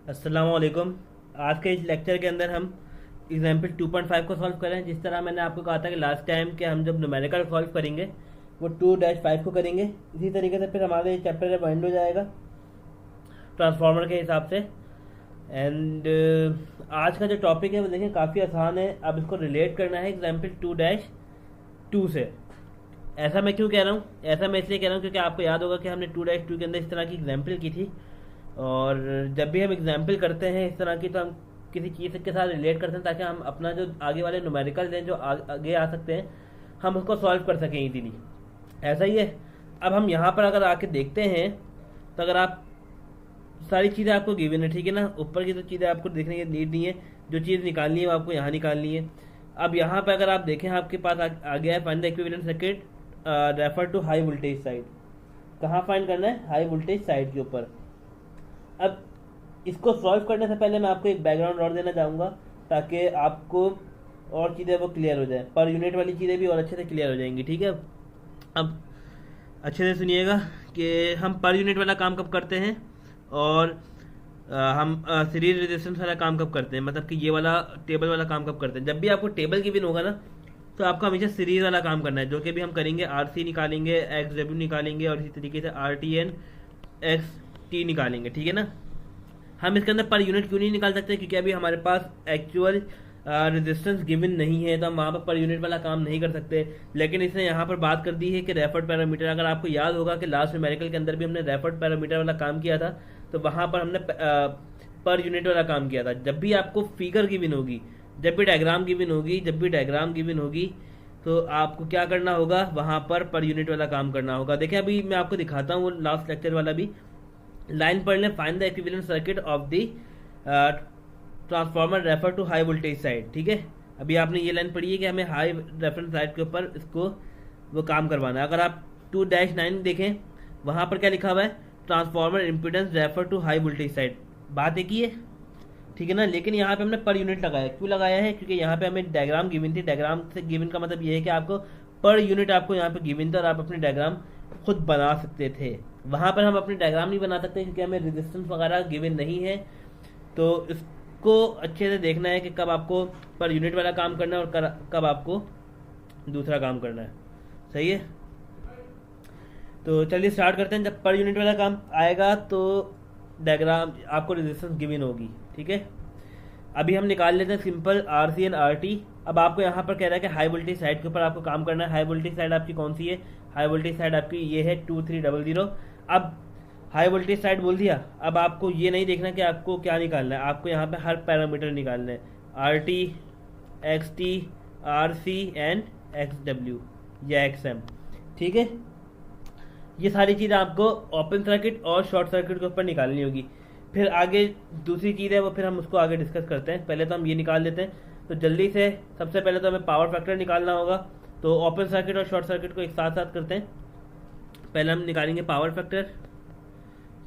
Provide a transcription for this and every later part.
अस्सलाम वालेकुम। आज के इस लेक्चर के अंदर हम एग्जाम्पल 2.5 को सॉल्व करें। जिस तरह मैंने आपको कहा था कि लास्ट टाइम कि हम जब न्यूमेरिकल सॉल्व करेंगे वो 2-5 को करेंगे, इसी तरीके से फिर हमारा ये चैप्टर जब एंड हो जाएगा ट्रांसफार्मर के हिसाब से। एंड आज का जो टॉपिक है वो देखें काफ़ी आसान है। अब इसको रिलेट करना है एग्जाम्पल 2-2 से। ऐसा मैं क्यों कह रहा हूँ? ऐसा मैं इसलिए कह रहा हूँ क्योंकि आपको याद होगा कि हमने 2-2 के अंदर इस तरह की एग्जाम्पल की थी। और जब भी हम एग्जाम्पल करते हैं इस तरह की तो हम किसी चीज़ के साथ रिलेट करते हैं ताकि हम अपना जो आगे वाले न्यूमेरिकल्स हैं जो आगे आ सकते हैं हम उसको सॉल्व कर सकें इजीली। ऐसा ही है। अब हम यहाँ पर अगर आके देखते हैं तो अगर आप सारी चीज़ें आपको गिवन है, ठीक है ना। ऊपर की तो चीज़ें आपको देखने की नीड नहीं है, जो चीज़ निकालनी है वो आपको यहाँ निकालनी है। अब यहाँ पे अगर आप देखें आपके पास आ गया है find the equivalent circuit refer to high voltage side. कहाँ फाइंड करना है? हाई वोल्टेज साइड के ऊपर। अब इसको सॉल्व करने से पहले मैं आपको एक बैकग्राउंड और देना चाहूँगा ताकि आपको और चीज़ें वो क्लियर हो जाए। पर यूनिट वाली चीज़ें भी और अच्छे से क्लियर हो जाएंगी, ठीक है। अब अच्छे से सुनिएगा कि हम पर यूनिट वाला काम कब करते हैं और हम सीरीज रेजिस्टेंस वाला काम कब करते हैं, मतलब कि ये वाला टेबल वाला काम कब करते हैं। जब भी आपको टेबल गिवन होगा ना तो आपको हमेशा सीरीज वाला काम करना है, जो कि भी हम करेंगे। आर सी निकालेंगे, एक्स डब्ल्यू निकालेंगे और इसी तरीके से R T and X T निकालेंगे, ठीक है ना। हम इसके अंदर पर यूनिट क्यों नहीं निकाल सकते? क्योंकि अभी हमारे पास एक्चुअल रेजिस्टेंस गिवन नहीं है, तो हम वहाँ पर यूनिट वाला काम नहीं कर सकते। लेकिन इसने यहाँ पर बात कर दी है कि रेफर्ड पैरामीटर। अगर आपको याद होगा कि लास्ट न्यूमेरिकल के अंदर भी हमने रेफर्ड पैरामीटर वाला काम किया था, तो वहाँ पर हमने पर यूनिट वाला काम किया था। जब भी आपको फिगर गिवन होगी, जब भी डायग्राम गिवन होगी, जब भी डायग्राम गिवन होगी तो आपको क्या करना होगा? वहाँ पर यूनिट वाला काम करना होगा। देखिए अभी मैं आपको दिखाता हूँ वो लास्ट लेक्चर वाला भी। लाइन पढ़ लें, find the equivalent circuit of the transformer refer to high voltage side, ठीक है। अभी आपने ये लाइन पढ़ी है कि हमें हाई रेफरेंस साइड के ऊपर इसको वो काम करवाना है। अगर आप 2-9 देखें वहाँ पर क्या लिखा हुआ है? Transformer impedance refer to high voltage side. बात एक ही है, ठीक है ना। लेकिन यहाँ पे हमने पर यूनिट लगाया। क्यों लगाया है? क्योंकि यहाँ पे हमें डायग्राम गिवन थी। डायग्राम से गिवन का मतलब ये है कि आपको पर यूनिट आपको यहाँ पे गिवन था और आप अपनी डायग्राम खुद बना सकते थे। वहाँ पर हम अपनी डायग्राम नहीं बना सकते क्योंकि हमें रेजिस्टेंस वगैरह गिवन नहीं है। तो इसको अच्छे से देखना है कि कब आपको पर यूनिट वाला काम करना है और कब आपको दूसरा काम करना है। सही है। तो चलिए स्टार्ट करते हैं। जब पर यूनिट वाला काम आएगा तो डायग्राम आपको रेजिस्टेंस गिवन होगी, ठीक है। अभी हम निकाल लेते हैं simple R C and R T. अब आपको यहाँ पर कह रहा है कि हाई वोल्टेज साइड के ऊपर आपको काम करना है। हाई वोल्टेज साइड आपकी कौन सी है? हाई वोल्टेज साइड आपकी ये है 2300। अब हाई वोल्टेज साइड बोल दिया। अब आपको ये नहीं देखना कि आपको क्या निकालना है, आपको यहाँ पे हर पैरामीटर निकालना है। R T, X T, R C and X W या एक्स एम, ठीक है। ये सारी चीज़ें आपको ओपन सर्किट और शॉर्ट सर्किट के ऊपर निकालनी होगी। फिर आगे दूसरी चीज़ है वो फिर हम उसको आगे डिस्कस करते हैं। पहले तो हम ये निकाल लेते हैं। तो जल्दी से सबसे पहले तो हमें पावर फैक्टर निकालना होगा। तो ओपन सर्किट और शॉर्ट सर्किट को एक साथ साथ करते हैं। पहले हम निकालेंगे पावर फैक्टर,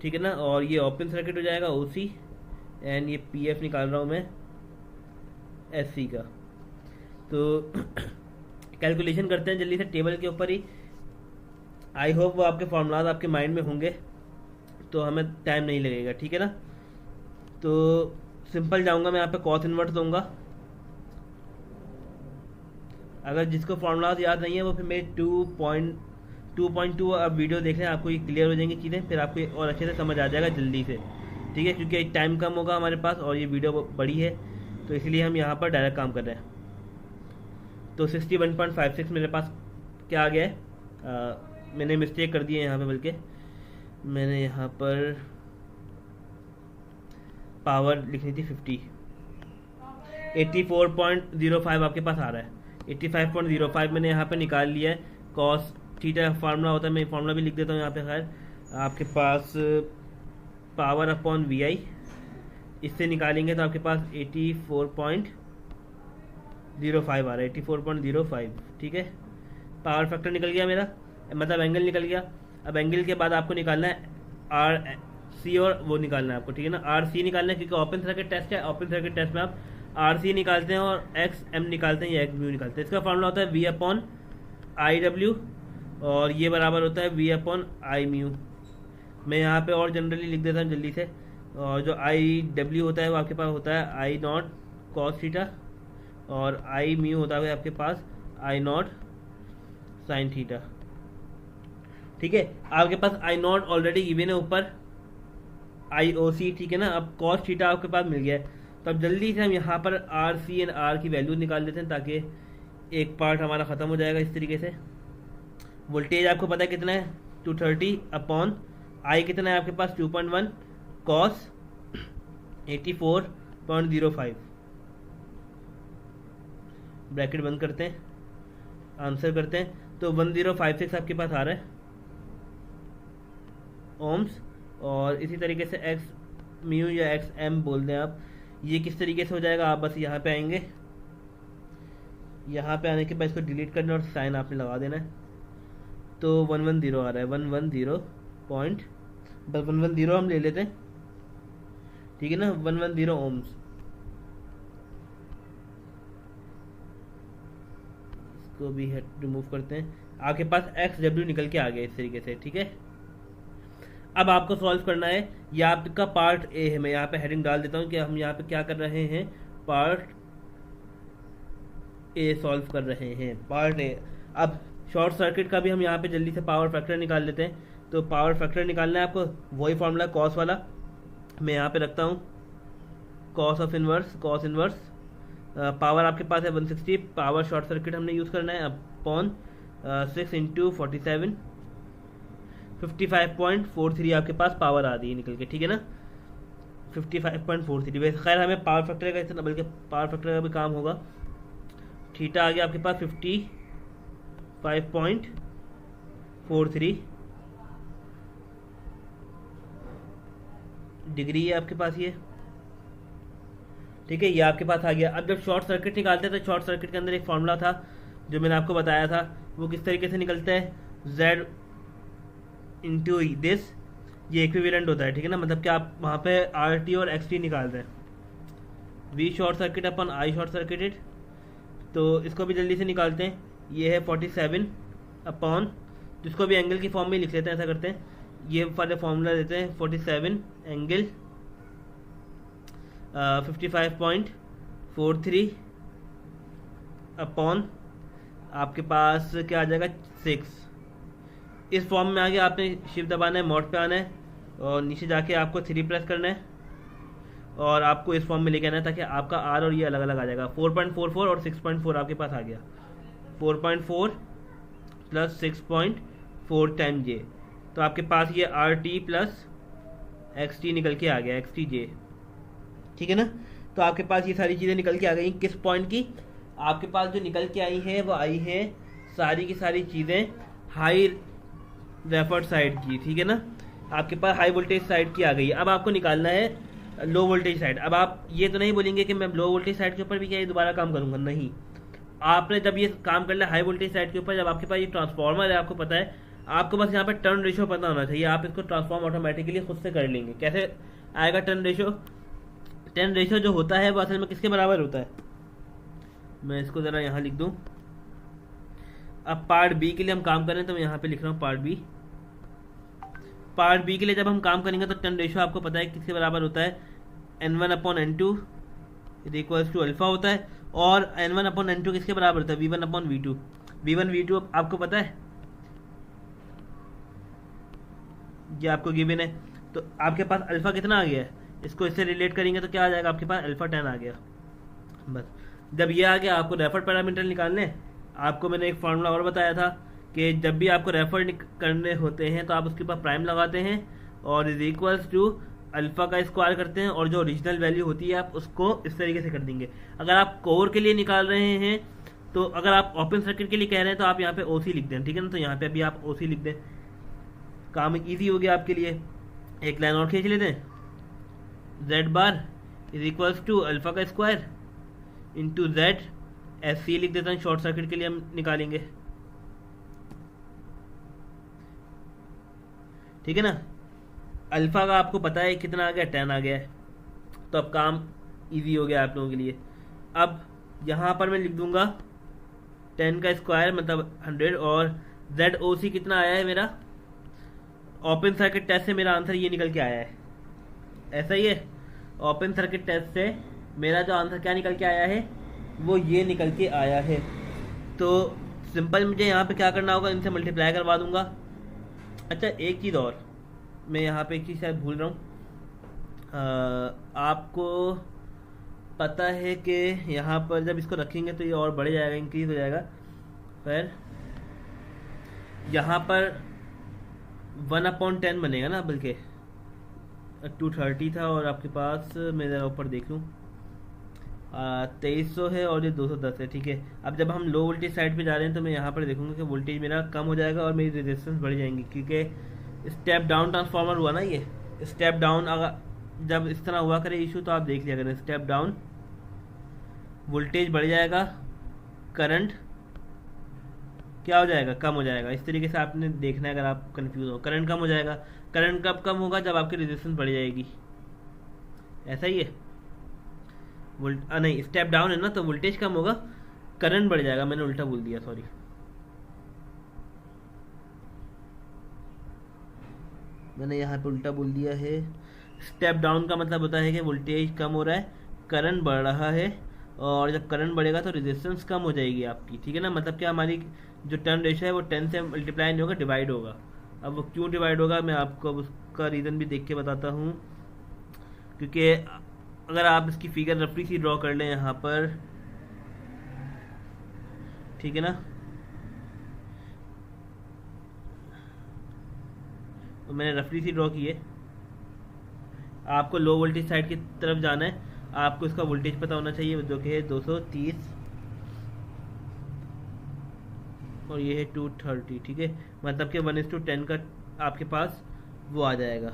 ठीक है ना। और ये ओपन सर्किट हो जाएगा OC एंड ये PF निकाल रहा हूँ मैं SC का। तो कैलकुलेशन करते हैं जल्दी से टेबल के ऊपर ही। आई होप वो आपके फॉर्मूलाज आपके माइंड में होंगे तो हमें टाइम नहीं लगेगा, ठीक है ना। तो सिंपल जाऊंगा मैं यहाँ पे कॉस इन्वर्स दूंगा। अगर जिसको फॉर्मूलाज याद नहीं है वो फिर मेरे 2.2 अब वीडियो देख लें, आपको ये क्लियर हो जाएंगी चीज़ें, फिर आपको और अच्छे से समझ आ जाएगा जल्दी से, ठीक है। क्योंकि टाइम कम होगा हमारे पास और ये वीडियो बड़ी है तो इसलिए हम यहाँ पर डायरेक्ट काम कर रहे हैं। तो 61.56 मेरे पास क्या आ गया है? मैंने मिस्टेक कर दी है यहाँ पे, बल्कि मैंने यहाँ पर पावर लिखनी थी 50। 84.05 आपके पास आ रहा है। 85.05 मैंने यहाँ पे निकाल लिया है। कॉस थीटा फार्मूला होता है, मैं फार्मूला भी लिख देता हूँ यहाँ पे। खैर आपके पास पावर अपॉन VI इससे निकालेंगे तो आपके पास 84.05 आ रहा है। 84.05, ठीक है। पावर फैक्टर निकल गया मेरा, मतलब एंगल निकल गया। अब एंगल के बाद आपको निकालना है आर सी और वो निकालना है आपको, ठीक है ना। आर सी निकालना है क्योंकि ओपन सर्किट टेस्ट है। ओपन सर्किट टेस्ट में आप आर सी निकालते हैं और एक्स एम निकालते हैं या एक्स म्यू निकालते हैं। इसका फॉर्मूला होता है V अपॉन आई डब्ल्यू और ये बराबर होता है V अपॉन आई म्यू। मैं यहाँ पे और जनरली लिख देता हूँ जल्दी से। और जो आई डब्ल्यू होता है वो आपके पास होता है आई नॉट कॉस थीटा, और आई म्यू होता है आपके पास आई नॉट साइन थीटा। ठीक है, आपके पास आई नॉट ऑलरेडी गिवन है ऊपर आई ओ सी, ठीक है ना। अब कॉस थीटा आपके पास मिल गया है, तो अब जल्दी से हम यहाँ पर आर सी एंड आर की वैल्यू निकाल देते हैं ताकि एक पार्ट हमारा ख़त्म हो जाएगा इस तरीके से। वोल्टेज आपको पता है कितना है 230 अपॉन आई कितना है आपके पास 2.1 कॉस 84.05। ब्रैकेट बंद करते हैं, आंसर करते हैं, तो 1056 आपके पास आ रहा है ओम्स। और इसी तरीके से एक्स म्यू या एक्स एम बोल दें आप, ये किस तरीके से हो जाएगा, आप बस यहाँ पे आएंगे, यहाँ पे आने के बाद इसको डिलीट करना और साइन आपने लगा देना है, तो 110 आ रहा है, 110 पॉइंट, बस 110 हम ले लेते हैं, ठीक है ना, 110 ओम्स। इसको भी रिमूव करते हैं, आपके पास एक्स डब्ल्यू निकल के आ गया इस तरीके से, ठीक है। अब आपको सॉल्व करना है, ये आपका पार्ट ए है, मैं यहाँ पे हेडिंग डाल देता हूँ कि हम यहाँ पे क्या कर रहे हैं, पार्ट ए सॉल्व कर रहे हैं, पार्ट ए। अब शॉर्ट सर्किट का भी हम यहाँ पे जल्दी से पावर फैक्टर निकाल लेते हैं, तो पावर फैक्टर निकालना है आपको, वही फॉर्मूला कॉस वाला मैं यहाँ पे रखता हूँ, cos of inverse, cos inverse, power आपके पास है 160, पावर शॉर्ट सर्किट हमने यूज़ करना है अपॉन 6 इंटू 47, 55.43 आपके पास पावर आ रही है निकल के, ठीक है ना, 55.43। वैसे खैर हमें पावर फैक्टर का इतना, बल्कि पावर फैक्टर का भी काम होगा। थीटा आ गया आपके पास 55.43 डिग्री है आपके पास ये, ठीक है, ये आपके पास आ गया। अब जब शॉर्ट सर्किट निकालते हैं तो शॉर्ट सर्किट के अंदर एक फॉर्मूला था जो मैंने आपको बताया था, वो किस तरीके से निकलता है, Z इंटू दिस, ये इक्विवेलेंट होता है, ठीक है ना, मतलब कि आप वहाँ पे आर टी और एक्स टी निकाल रहे हैं, वी शॉर्ट सर्किट अपन आई शॉर्ट सर्किटेड, तो इसको भी जल्दी से निकालते हैं, ये है 47 अपॉन, जिसको भी एंगल की फॉर्म में लिख लेते हैं, ऐसा करते हैं, ये वाले फॉर्मूला देते हैं 47 एंगल 55.43 अपॉन आपके पास क्या आ जाएगा 6। इस फॉर्म में आगे आपने शिफ्ट दबाना है, मोड पे आना है और नीचे जाके आपको 3 प्रेस करना है और आपको इस फॉर्म में लेके आना है ताकि आपका आर और ये अलग अलग आ जाएगा। 4.44 और 6.4 आपके पास आ गया, 4.4 प्लस 6.4 टाइम जे, तो आपके पास ये R T plus x T निकल के आ गया, एक्स टी जे, ठीक है ना। तो आपके पास ये सारी चीज़ें निकल के आ गई, किस पॉइंट की, आपके पास जो निकल के आई है वो आई है सारी की सारी चीज़ें हाई रेफर्ड साइड की, ठीक है ना, आपके पास हाई वोल्टेज साइड की आ गई है। अब आपको निकालना है लो वोल्टेज साइड। अब आप ये तो नहीं बोलेंगे कि मैं लो वोल्टेज साइड के ऊपर भी क्या ये दोबारा काम करूंगा, नहीं, आपने जब ये काम कर लिया हाई वोल्टेज साइड के ऊपर, जब आपके पास ये ट्रांसफार्मर है, आपको पता है, आपको बस यहाँ पे टर्न रेशियो पता होना चाहिए, आप इसको ट्रांसफॉर्म ऑटोमेटिकली खुद से कर लेंगे। कैसे आएगा टर्न रेशियो, टर्न रेशियो जो होता है वो असल में किसके बराबर होता है, मैं इसको ज़रा यहाँ लिख दूँ। अब पार्ट बी के लिए हम काम करें तो मैं यहाँ पे लिख रहा हूँ पार्ट बी। पार्ट बी के लिए जब हम काम करेंगे तो टर्न रेशियो आपको पता है किसके बराबर होता है, N1 upon N2 equals to alpha होता है, और N1 अपॉन N2 किसके बराबर होता है, V1 upon V2। V1 V2 आपको पता है, ये आपको गिवन है, तो आपके पास अल्फा कितना आ गया है, इसको इससे रिलेट करेंगे तो क्या आ जाएगा, आपके पास अल्फा 10 आ गया। बस जब ये आ गया आपको रेफर पैरामीटर निकालने हैं। आपको मैंने एक फार्मूला और बताया था कि जब भी आपको रेफर करने होते हैं तो आप उसके ऊपर प्राइम लगाते हैं और इज इक्वल्स टू अल्फा का स्क्वायर करते हैं, और जो ओरिजिनल वैल्यू होती है आप उसको इस तरीके से कर देंगे। अगर आप कोर के लिए निकाल रहे हैं, तो अगर आप ओपन सर्किट के लिए कह रहे हैं तो आप यहाँ पे OC लिख दें, ठीक है ना, तो यहाँ पे अभी आप OC लिख दें, काम ईजी हो गया आपके लिए। एक लाइन और खींच लेते हैं, Z bar is equals to alpha का स्क्वायर इंटू Z, SC लिख देता हूँ, शॉर्ट सर्किट के लिए हम निकालेंगे, ठीक है ना। अल्फा का आपको पता है कितना आ गया, 10 आ गया है, तो अब काम इजी हो गया आप लोगों के लिए। अब यहाँ पर मैं लिख दूंगा 10 का स्क्वायर मतलब 100, और ZOC कितना आया है मेरा, ओपन सर्किट टेस्ट से मेरा आंसर ये निकल के आया है ऐसा ही है। ओपन सर्किट टेस्ट से मेरा जो आंसर क्या निकल के आया है वो ये निकल के आया है। तो सिंपल मुझे यहाँ पे क्या करना होगा, इनसे मल्टीप्लाई करवा दूंगा। अच्छा एक चीज़ और, मैं यहाँ पे एक चीज़ शायद भूल रहा हूँ। आपको पता है कि यहाँ पर जब इसको रखेंगे तो ये और बढ़ जाएगा, इंक्रीज हो जाएगा। फिर यहाँ पर 1/10 बनेगा ना, बल्कि 230 था और आपके पास मैं ज़रा ऊपर देख लूँ 2300 है और ये 210 है। ठीक है, अब जब हम लो वोल्टेज साइड पे जा रहे हैं तो मैं यहाँ पर देखूंगा कि वोल्टेज मेरा कम हो जाएगा और मेरी रेजिस्टेंस बढ़ जाएंगी, क्योंकि स्टेप डाउन ट्रांसफार्मर हुआ ना ये। स्टेप डाउन अगर जब इस तरह हुआ करे इशू तो आप देख लिया करें, स्टेप डाउन वोल्टेज बढ़ जाएगा, करंट क्या हो जाएगा, कम हो जाएगा। इस तरीके से आपने देखना है, अगर आप कंफ्यूज हो। करंट कम हो जाएगा, करंट कब कम होगा, जब आपकी रेजिस्टेंस बढ़ जाएगी। ऐसा ही है, नहीं स्टेप डाउन है ना तो वोल्टेज कम होगा, करंट बढ़ जाएगा। मैंने उल्टा बोल दिया, सॉरी। मैंने यहाँ पे उल्टा बोल दिया है। स्टेप डाउन का मतलब होता है कि वोल्टेज कम हो रहा है, करंट बढ़ रहा है, और जब करंट बढ़ेगा तो रेजिस्टेंस कम हो जाएगी आपकी। ठीक है ना, मतलब क्या हमारी जो टर्न रेशियो है वो 10 से मल्टीप्लाई नहीं होगा, डिवाइड होगा। अब वो क्यों डिवाइड होगा मैं आपको उसका रीज़न भी देख के बताता हूँ। क्योंकि अगर आप इसकी फिगर रफली सी ड्रॉ कर लें यहाँ पर, ठीक है ना, तो मैंने रफली सी ड्रॉ की है। आपको लो वोल्टेज साइड की तरफ जाना है, आपको इसका वोल्टेज पता होना चाहिए जो कि है 230 और ये है 230। ठीक है, मतलब कि 1:10 का आपके पास वो आ जाएगा।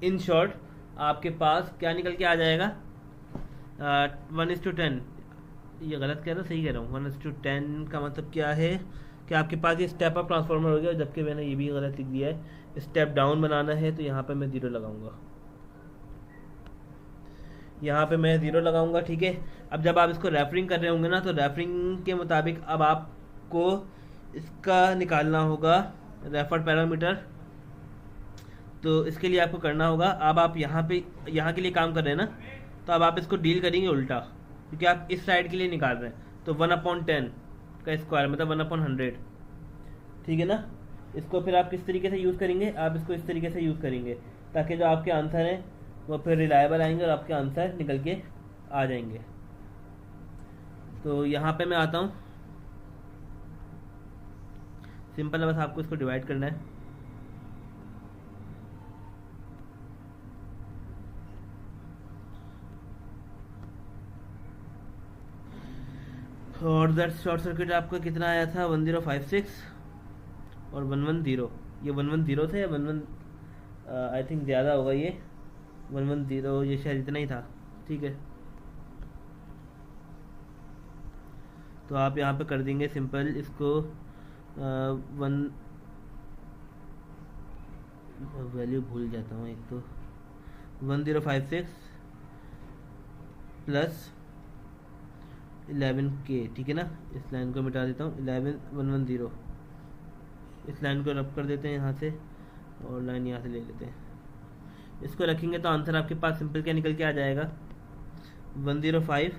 इन शॉर्ट आपके पास क्या निकल के आ जाएगा, 1:10। ये गलत कह रहा हूँ, सही कह रहा हूँ। 1:10 का मतलब क्या है कि आपके पास ये स्टेप अप ट्रांसफार्मर हो गया, जबकि मैंने ये भी गलत लिख दिया है। स्टेप डाउन बनाना है तो यहाँ पे मैं 0 लगाऊंगा, यहाँ पे मैं 0 लगाऊंगा। ठीक है, अब जब आप इसको रेफरिंग कर रहे होंगे ना तो रेफरिंग के मुताबिक अब आपको इसका निकालना होगा रेफर पैरामीटर। तो इसके लिए आपको करना होगा, अब आप यहाँ के लिए काम कर रहे हैं ना, तो अब आप इसको डील करेंगे उल्टा, क्योंकि आप इस साइड के लिए निकाल रहे हैं। तो 1/10 का स्क्वायर मतलब 1/100। ठीक है ना, इसको फिर आप किस तरीके से यूज़ करेंगे, आप इसको इस तरीके से यूज़ करेंगे ताकि जो आपके आंसर हैं वो फिर रिलायबल आएंगे और आपके आंसर निकल के आ जाएंगे। तो यहाँ पे मैं आता हूँ, सिंपल है, बस आपको इसको डिवाइड करना है। और दैट शॉर्ट सर्किट आपका कितना आया था, 1056 और 110। ये 110 था या 11, आई थिंक ज़्यादा होगा ये 110, ये शायद इतना ही था। ठीक है, तो आप यहाँ पे कर देंगे सिंपल इसको वन वैल्यू भूल जाता हूँ एक तो, 1056 प्लस 11K। ठीक है ना, इस लाइन को मिटा देता हूँ, 11110 इस लाइन को रब कर देते हैं यहाँ से और लाइन यहाँ से ले लेते हैं। इसको रखेंगे तो आंसर आपके पास सिंपल क्या निकल के आ जाएगा, 105,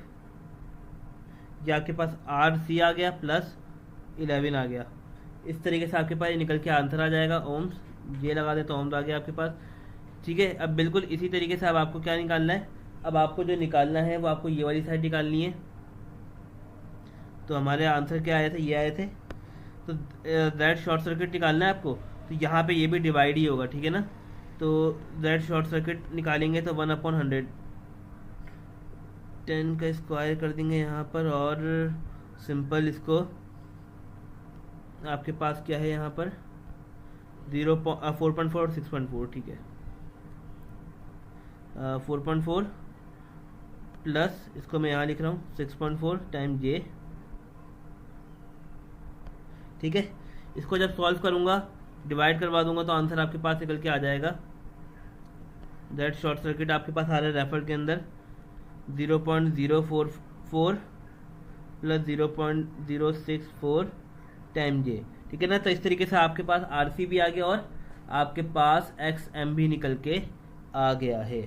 ये आपके पास RC आ गया प्लस 11 आ गया। इस तरीके से आपके पास ये निकल के आंसर आ जाएगा। ओम्स, ये लगा दे तो ओम्स आ गया आपके पास। ठीक है, अब बिल्कुल इसी तरीके से अब आपको क्या निकालना है, अब आपको जो निकालना है वो आपको ये वाली साइड निकालनी है। तो हमारे आंसर क्या आए थे, ये आए थे। तो दैट शॉर्ट सर्किट निकालना है आपको, तो यहाँ पे ये भी डिवाइड ही होगा। ठीक है ना, तो दैट शॉर्ट सर्किट निकालेंगे तो 1/100 10 का स्क्वायर कर देंगे यहाँ पर, और सिंपल इसको आपके पास क्या है यहाँ पर 4.4 और 6.4। ठीक है, 4.4 प्लस इसको मैं यहाँ लिख रहा हूँ 6.4 टाइम J। ठीक है, इसको जब सॉल्व करूँगा डिवाइड करवा दूंगा तो आंसर आपके पास निकल के आ जाएगा। दैट शॉर्ट सर्किट आपके पास आ रहा है रेफर के अंदर 0.044 प्लस 0.064 टाइम J। ठीक है ना, तो इस तरीके से आपके पास RC भी आ गया और आपके पास XM भी निकल के आ गया है।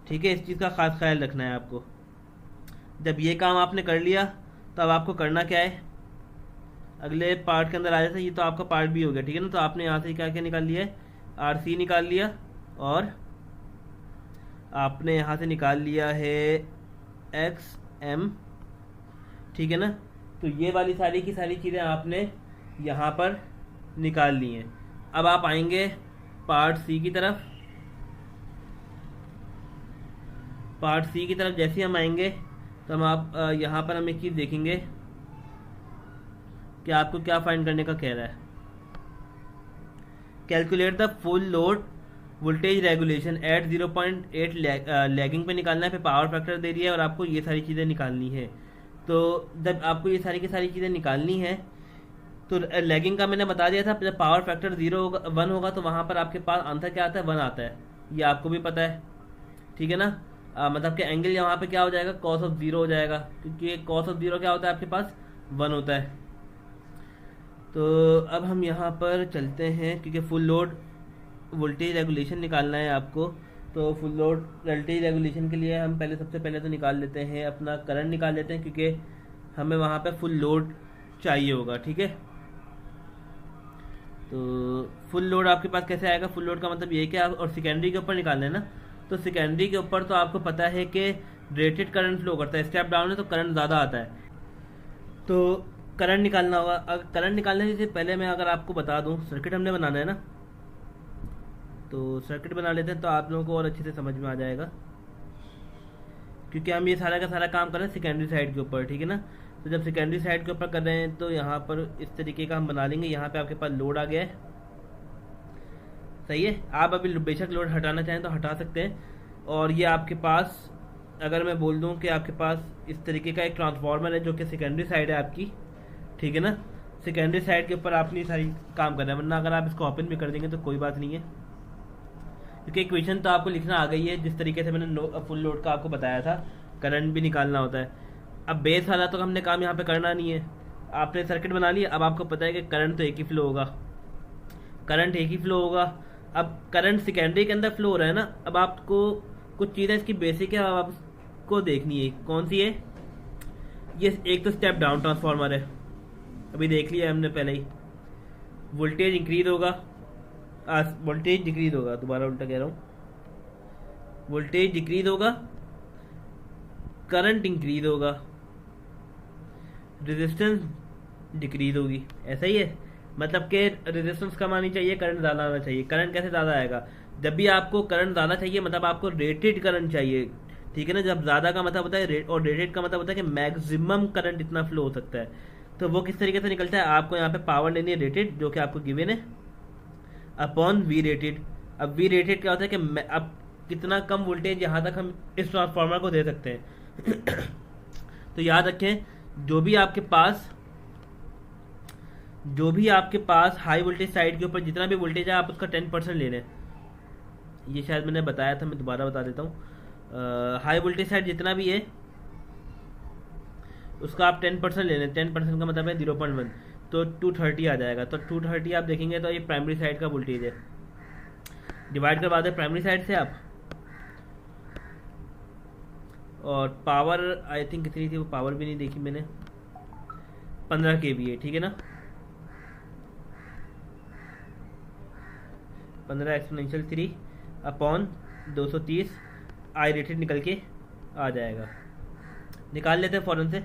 ठीक है, इस चीज़ का खास ख्याल रखना है आपको। जब ये काम आपने कर लिया तो अब आपको करना क्या है, अगले पार्ट के अंदर आ जाता है। ये तो आपका पार्ट भी हो गया, ठीक है ना। तो आपने यहाँ से क्या क्या निकाल लिया है, RC निकाल लिया, और आपने यहाँ से निकाल लिया है XM, ठीक है ना। तो ये वाली सारी की सारी चीज़ें आपने यहाँ पर निकाल ली हैं। अब आप आएंगे पार्ट सी की तरफ। पार्ट सी की तरफ जैसे हम आएंगे तो यहाँ पर हम एक चीज़ देखेंगे कि आपको क्या फाइंड करने का कह रहा है। Calculate the full load voltage regulation at 0.8 lagging पे निकालना है, फिर पावर फैक्टर दे दिया है और आपको ये सारी चीज़ें निकालनी है। तो जब आपको ये सारी की सारी चीज़ें निकालनी है तो लैगिंग का मैंने बता दिया था, जब पावर फैक्टर 1 होगा तो वहाँ पर आपके पास आंसर क्या आता है, 1 आता है। ये आपको भी पता है, ठीक है ना। मतलब कि एंगल यहाँ पे क्या हो जाएगा, cos ऑफ 0 हो जाएगा, क्योंकि cos ऑफ 0 क्या होता है आपके पास, 1 होता है। तो अब हम यहाँ पर चलते हैं, क्योंकि फुल लोड वोल्टेज रेगुलेशन निकालना है आपको। तो फुल लोड वोल्टेज रेगुलेशन के लिए हम सबसे पहले तो निकाल लेते हैं अपना करंट निकाल लेते हैं, क्योंकि हमें वहाँ पे फुल लोड चाहिए होगा, ठीक है। तो फुल लोड आपके पास कैसे आएगा, फुल लोड का मतलब ये है कि आप और सेकेंडरी के ऊपर निकालना है ना। तो सेकेंडरी के ऊपर तो आपको पता है कि रेटेड करंट फ्लो करता है, स्टेप डाउन है तो करंट ज़्यादा आता है। तो करंट निकालना होगा। अगर करंट निकालने से पहले मैं अगर आपको बता दूं, सर्किट हमने बनाना है ना, तो सर्किट बना लेते हैं तो आप लोगों को और अच्छे से समझ में आ जाएगा, क्योंकि हम ये सारा का सारा काम कर रहे हैं सेकेंडरी साइड के ऊपर, ठीक है ना। तो जब सेकेंडरी साइड के ऊपर कर रहे हैं तो यहाँ पर इस तरीके का हम बना लेंगे। यहाँ पे आपके पास लोड आ गया है, सही है। आप अभी बेशक लोड हटाना चाहें तो हटा सकते हैं। और ये आपके पास, अगर मैं बोल दूँ कि आपके पास इस तरीके का एक ट्रांसफार्मर है जो कि सेकेंडरी साइड है आपकी, ठीक है ना। सेकेंडरी साइड के ऊपर आपने सारी काम करना है, वरना अगर आप इसको ओपन भी कर देंगे तो कोई बात नहीं है, क्योंकि इक्वेशन तो आपको लिखना आ गई है जिस तरीके से मैंने फुल लोड का आपको बताया था। करंट भी निकालना होता है। अब बेस वाला तो हमने काम यहाँ पे करना नहीं है, आपने सर्किट बना लिया। अब आपको पता है कि करंट तो एक ही फ्लो होगा, करंट एक ही फ्लो होगा। अब करंट सेकेंडरी के अंदर फ्लो हो रहा है ना। अब आपको कुछ चीज़ें इसकी बेसिक है, अब आपको देखनी है। कौन सी है, ये एक तो स्टेप डाउन ट्रांसफार्मर है, अभी देख लिया हमने पहले ही। वोल्टेज इंक्रीज होगा, वोल्टेज डिक्रीज होगा, दोबारा उल्टा कह रहा हूँ, वोल्टेज डिक्रीज होगा, करंट इंक्रीज होगा, रेजिस्टेंस डिक्रीज होगी। ऐसा ही है, मतलब कि रेजिस्टेंस कम आनी चाहिए, करंट ज़्यादा आना चाहिए। करंट कैसे ज़्यादा आएगा, जब भी आपको करंट ज़्यादा चाहिए मतलब आपको रेटेड करंट चाहिए, ठीक है ना। जब ज़्यादा का मतलब होता है रेट, और रेटेड का मतलब होता है कि मैक्सिमम करंट इतना फ्लो हो सकता है। तो वो किस तरीके से निकलता है, आपको यहाँ पे पावर लेनी है रेटेड, जो कि आपको गिवन है, अपॉन वी रेटेड। अब वी रेटेड क्या होता है कि अब कितना कम वोल्टेज यहाँ तक हम इस ट्रांसफार्मर को दे सकते हैं। तो याद रखें, जो भी आपके पास हाई वोल्टेज साइड के ऊपर जितना भी वोल्टेज है आप उसका 10% ले लें। ये शायद मैंने बताया था, मैं दोबारा बता देता हूँ। हाई वोल्टेज साइड जितना भी है उसका आप 10% ले लें। 10% का मतलब है 0.1, तो 230 आ जाएगा। तो 230 आप देखेंगे तो ये प्राइमरी साइड का वोल्टेज है। डिवाइड करवा दें प्राइमरी साइड से आप, और पावर आई थिंक कितनी थी, वो पावर भी नहीं देखी मैंने, 15 kV है, ठीक है ना। 15 एक्सपोनेंशियल 3 अपॉन 230 आई रेटेड निकल के आ जाएगा। निकाल लेते हैं फ़ौरन से।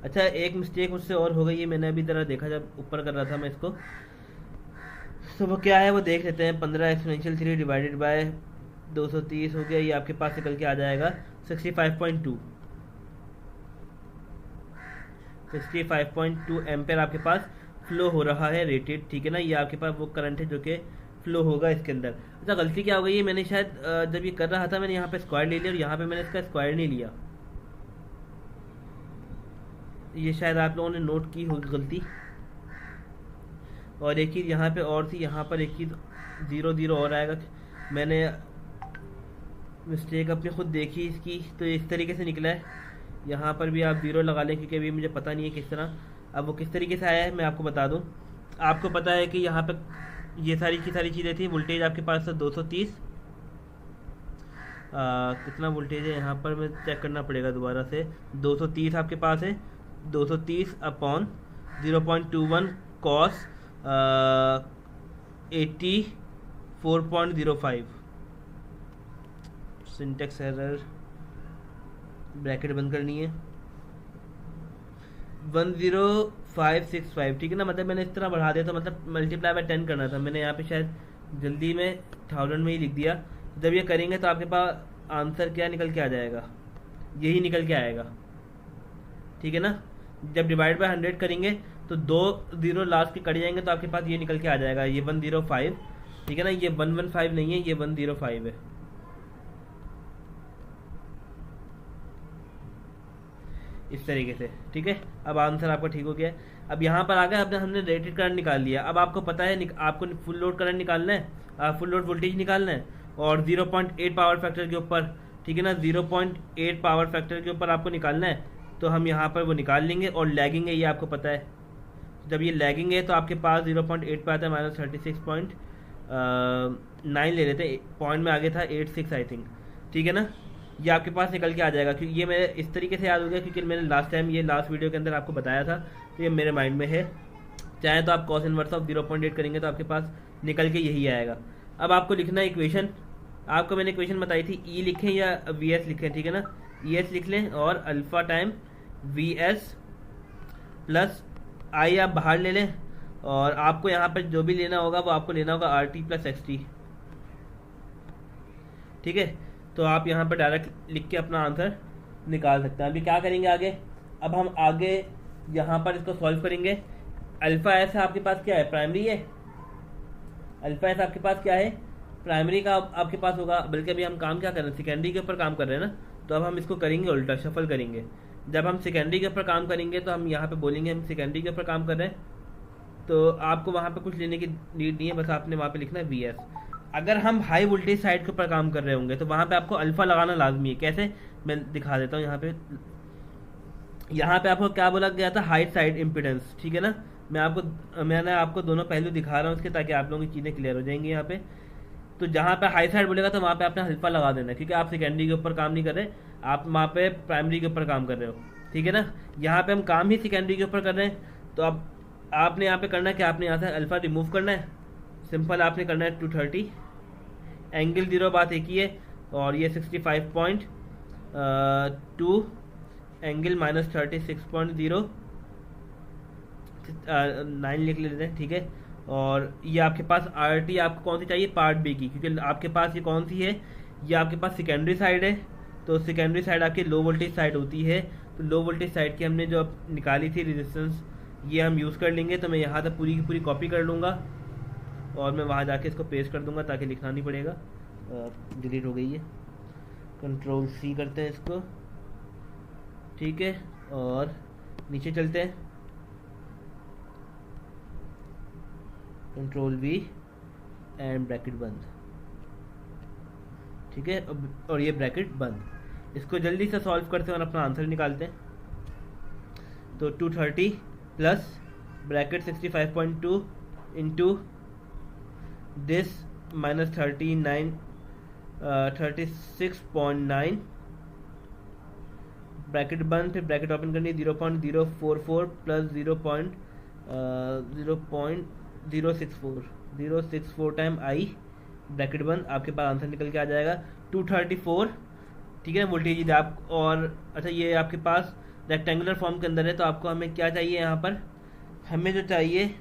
अच्छा, एक मिस्टेक मुझसे और हो गई है, मैंने अभी ज़रा देखा जब ऊपर कर रहा था मैं इसको, तो वो क्या है वो देख लेते हैं। 15 एक्सपोनेंशियल 3 डिवाइडेड बाय 230 हो गया, ये आपके पास निकल के आ जाएगा 65.2 एम्पेयर आपके पास फ्लो हो रहा है रेटेड, ठीक है ना। ये आपके पास वो करंट है जो कि फ्लो होगा इसके अंदर। अच्छा, गलती क्या हो गई है, मैंने शायद जब ये कर रहा था मैंने यहाँ पे स्क्वायर ले लिया और यहाँ पे मैंने इसका स्क्वायर नहीं लिया। ये शायद आप लोगों ने नोट की होगी गलती। और एक चीज़ यहाँ पे और थी, यहाँ पर एक चीज़ 0 और आएगा, मैंने मिस्टेक अपनी खुद देखी इसकी, तो इस तरीके से निकला है। यहाँ पर भी आप 0 लगा लें, क्योंकि अभी मुझे पता नहीं है किस तरह। अब वो किस तरीके से आया है मैं आपको बता दूँ। आपको पता है कि यहाँ पर ये सारी की सारी चीज़ें थी। वोल्टेज आपके पास था 230, कितना वोल्टेज है यहाँ पर, मैं चेक करना पड़ेगा दोबारा से। 230 आपके पास है, 230 upon 0.21 cos 84.05। Syntax error, bracket बंद करनी है, 10565, ठीक है ना। मतलब मैंने इस तरह बढ़ा दिया था, मतलब मल्टीप्लाई बाय 10 करना था, मैंने यहाँ पे शायद जल्दी में 1000 में ही लिख दिया। जब ये करेंगे तो आपके पास आंसर क्या निकल के आ जाएगा, यही निकल के आएगा, ठीक है ना। जब डिवाइड बाय 100 करेंगे तो 2 0 लास्ट के कट जाएंगे तो आपके पास ये निकल के आ जाएगा, ये 105, ठीक है ना। ये 115 नहीं है, ये 105 है। इस तरीके से, ठीक है। अब आंसर आपका ठीक हो गया है। अब यहाँ पर आ गया, अब हमने रेटेड करंट निकाल लिया। अब आपको पता है आपको फुल लोड करंट निकालना है, फुल लोड वोल्टेज निकालना है, और 0.8 पावर फैक्टर के ऊपर, ठीक है ना, 0.8 पावर फैक्टर के ऊपर आपको निकालना है। तो हम यहाँ पर वो निकाल लेंगे। और लैगिंग है, ये आपको पता है, जब ये लैगिंग है तो आपके पास 0.8 पे आता है, -36.9 ले लेते हैं, पॉइंट में आगे था 86 आई थिंक, ठीक है ना। ये आपके पास निकल के आ जाएगा, क्योंकि ये मेरे इस तरीके से याद हो गया, क्योंकि मैंने लास्ट टाइम ये लास्ट वीडियो के अंदर आपको बताया था, तो ये मेरे माइंड में है। चाहे तो आप कॉस इनवर्स ऑफ 0.8 करेंगे तो आपके पास निकल के यही आएगा। अब आपको लिखना है इक्वेशन, आपको मैंने इक्वेशन बताई थी, ई लिखें या वी एस लिखें, ठीक है ना। ई एस लिख लें और alpha time V S plus I आप बाहर ले लें, और आपको यहाँ पर जो भी लेना होगा वो आपको लेना होगा R T plus x T, ठीक है। तो आप यहाँ पर डायरेक्ट लिख के अपना आंसर निकाल सकते हैं। अभी क्या करेंगे आगे, अब हम आगे यहाँ पर इसको सॉल्व करेंगे। अल्फा एस आपके पास क्या है, प्राइमरी है। अल्फा एस आपके पास क्या है, प्राइमरी का आपके पास होगा। बल्कि अभी हम काम क्या कर रहे हैं, सेकेंडरी के ऊपर काम कर रहे हैं ना, तो अब हम इसको करेंगे उल्टा, शफल करेंगे। जब हम सेकेंडरी के ऊपर काम करेंगे तो हम यहाँ पे बोलेंगे हम सेकेंडरी के ऊपर काम कर रहे हैं, तो आपको वहाँ पे कुछ लेने की नीड नहीं है, बस आपने वहाँ पे लिखना है वी एस। अगर हम हाई वोल्टेज साइड के ऊपर काम कर रहे होंगे तो वहाँ पे आपको अल्फा लगाना लाजमी है। कैसे, मैं दिखा देता हूँ। यहाँ पे आपको क्या बोला गया था, हाई साइड इम्पिडेंस, ठीक है ना। मैंने आपको दोनों पहलू दिखा रहा हूँ इसके, ताकि आप लोगों की चीज़ें क्लियर हो जाएंगी यहाँ पे। तो जहाँ पे हाई साइड बोलेगा तो वहाँ पे आपने अल्फा लगा देना है, क्योंकि आप सेकेंडरी के ऊपर काम नहीं कर रहे, आप वहाँ पे प्राइमरी के ऊपर काम कर रहे हो, ठीक है ना। यहाँ पे हम काम ही सेकेंडरी के ऊपर कर रहे हैं, तो अब आपने यहाँ पे करना है कि आपने यहाँ से अल्फा रिमूव करना है। सिंपल आपने करना है 230, एंगल 0 बात एक ही है, और ये 65.2 एंगल -36.09 लिख लेते हैं, ठीक है। और ये आपके पास आर टी आपको कौन सी चाहिए, पार्ट बी की, क्योंकि आपके पास ये कौन सी है, ये आपके पास सेकेंडरी साइड है। तो सेकेंडरी साइड आपकी लो वोल्टेज साइड होती है, तो लो वोल्टेज साइड की हमने जो निकाली थी रेजिस्टेंस, ये हम यूज़ कर लेंगे। तो मैं यहाँ तक पूरी की पूरी कॉपी कर लूँगा और मैं वहाँ जाके इसको पेस्ट कर दूँगा, ताकि लिखना नहीं पड़ेगा। डिलीट हो गई है, कंट्रोल सी करते हैं इसको, ठीक है। और नीचे चलते हैं, कंट्रोल वी एंड ब्रैकेट बंद, ठीक है। और ये ब्रैकेट बंद, इसको जल्दी से सॉल्व करते हैं और अपना आंसर निकालते हैं। तो 230 plus bracket 65.2 into this -36.9 bracket बंद, फिर ब्रैकेट ओपन करनी 0.044 प्लस 0.064 टाइम आई, ब्रैकेट बंद। आपके पास आंसर निकल के आ जाएगा 234, ठीक है। वोल्टेज आप, और अच्छा ये आपके पास रेक्टेंगुलर फॉर्म के अंदर है, तो आपको हमें क्या चाहिए, यहाँ पर हमें जो चाहिए